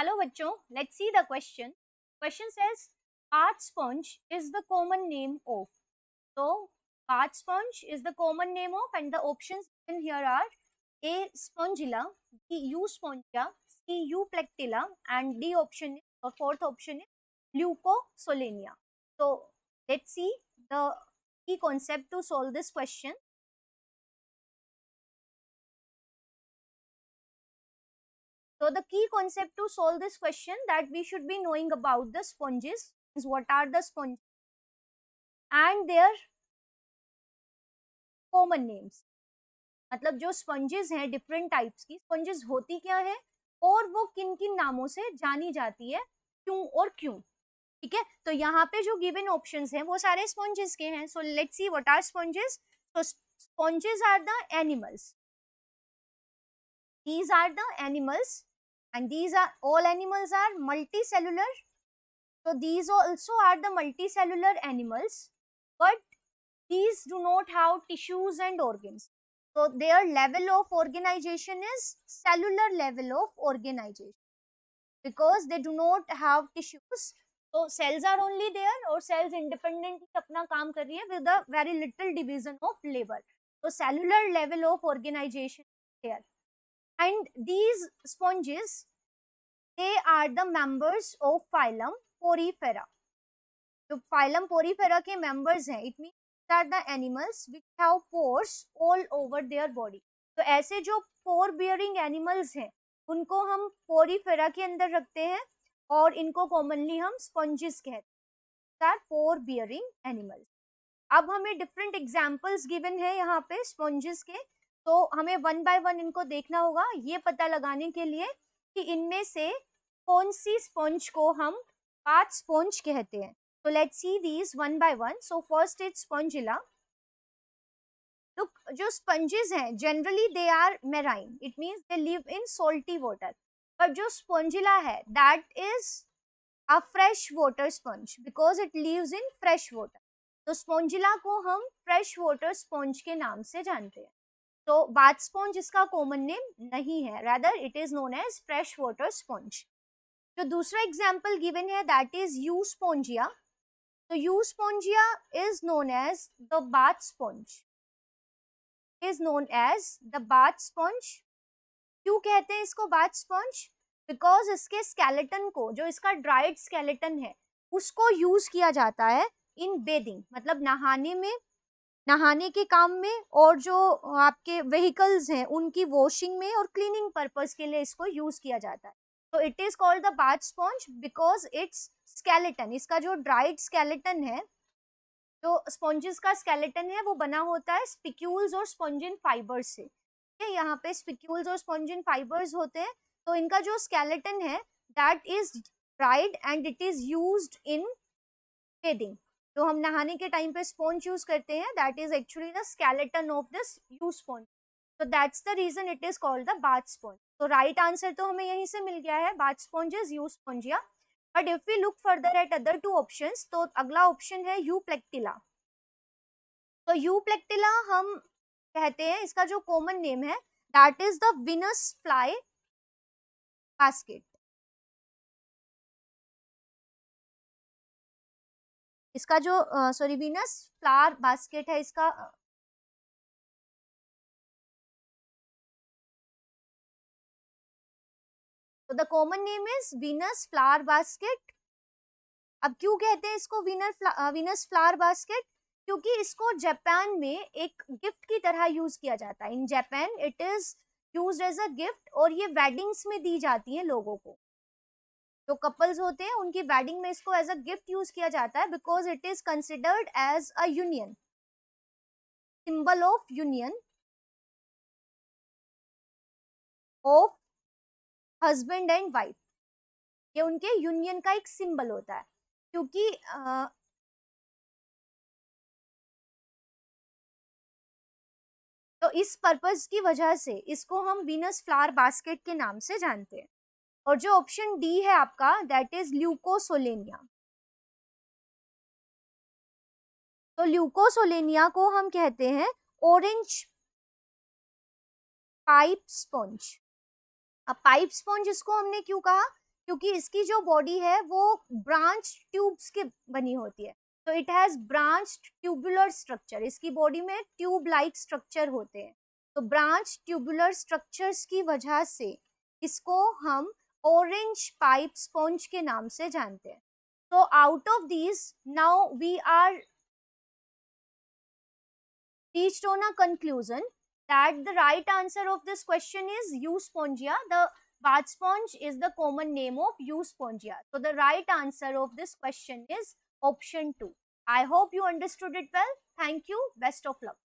Hello बच्चों, let's see the question. Question says bath sponge is the common name of. So bath sponge is the common name of, and the options given here are A. Spongilla, B. U. spongia, C. U. plectilla, and D option is, or fourth option is Leucosolenia. So let's see the key concept to solve this question. So the key concept to solve this question that we should be knowing about the sponges is what are the sponges and their common names. मतलब जो sponges हैं different types की sponges होती क्या है और वो किन किन नामों से जानी जाती है, क्यों और क्यों. ठीक है, तो यहाँ पे जो गिवन ऑप्शंस हैं वो सारे स्पंजेस के हैं. So let's see what are sponges. So sponges are the animals. These are the animals, and these are all animals are multicellular. So these also are the multicellular animals, but these do not have tissues and organs. So their level of organization is cellular level of organization because they do not have tissues. So cells are only there or cells independently अपना काम कर रही है with a very little division of labor. So cellular level of organization there. And these sponges, they are the members of phylum Porifera. जो phylum Porifera के members हैं, it means are the animals which have pores all over their body. तो ऐसे जो pore bearing animals हैं उनको हम Porifera के अंदर रखते हैं और इनको कॉमनली हम स्पंजेस कहते हैं. pore bearing animals. अब हमें डिफरेंट एग्जांपल्स गिवन है यहाँ पे स्पंजेस के, तो हमें वन बाय वन इनको देखना होगा ये पता लगाने के लिए कि इनमें से कौन सी स्पंज को हम बाथ स्पंज कहते हैं. So let's see these one by one. So first is spongilla. Look, जो sponges हैं generally they are marine. It means they live in salty water. But जो spongilla है that is a fresh water sponge because it lives in fresh water. तो spongilla को हम fresh water sponge के नाम से जानते हैं. तो bath sponge इसका common name नहीं है. Rather it is known as fresh water sponge. जो दूसरा example given है that is Euspongia. So Euspongia is known as the bath sponge. Is known as the bath sponge. क्यों कहते हैं इसको bath sponge? Because इसके skeleton को, जो इसका dried skeleton है, उसको use किया जाता है in bathing, मतलब नहाने में, नहाने के काम में, और जो आपके vehicles हैं उनकी washing में और cleaning purpose के लिए इसको use किया जाता है. So it is called the bath sponge because its skeleton, इसका जो dried skeleton है, जो sponges का skeleton है वो बना होता है spicules और spongin fibers से. यहाँ पे spicules और spongin fibers होते हैं, तो इनका जो skeleton है that is dried and it is used in bathing. जो हम नहाने के टाइम पे sponge use करते हैं that is actually the skeleton of this U sponge. So that's the reason it is called the bath sponge. So right answer तो हमें यहीं से मिल गया है, bath sponge is Euspongia. But if we look further at other two options, तो अगला option है Euplectilla. तो Euplectilla हम कहते हैं, इसका जो common name है that is the Venus fly basket. इसका जो Venus flower basket है इसका तो the common name is Venus flower basket. अब क्यों कहते हैं इसको वीनस फ्लावर बास्केट? क्योंकि इसको जापान में एक गिफ्ट की तरह यूज किया जाता है. In Japan it is used as a gift और ये वेडिंग्स में दी जाती है लोगों को. जो कपल्स होते हैं उनकी वेडिंग में इसको एज अ गिफ्ट यूज किया जाता है because it is considered as a union, symbol of union of husband and wife. ये उनके यूनियन का एक सिंबल होता है. क्योंकि तो इस पर्पस की वजह से इसको हम वीनस फ्लावर बास्केट के नाम से जानते हैं. और जो ऑप्शन डी है आपका दैट इज ल्यूकोसोलेनिया. तो ल्यूकोसोलेनिया को हम कहते हैं ऑरेंज पाइप स्पॉन्ज. अब पाइप स्पॉन्ज इसको हमने क्यों कहा? क्योंकि इसकी जो बॉडी है वो ब्रांच ट्यूब्स की बनी होती है, तो it has branch tubular structure, इसकी बॉडी में ट्यूब लाइक स्ट्रक्चर होते हैं, तो ब्रांच ट्यूबुलर स्ट्रक्चर्स की वजह से इसको हम ऑरेंज पाइप स्पॉन्ज के नाम से जानते हैं। तो out of these now we are reached on a conclusion that the right answer of this question is Euspongia. The bath sponge is the common name of Euspongia. So the right answer of this question is option 2. I hope you understood it well. Thank you. Best of luck.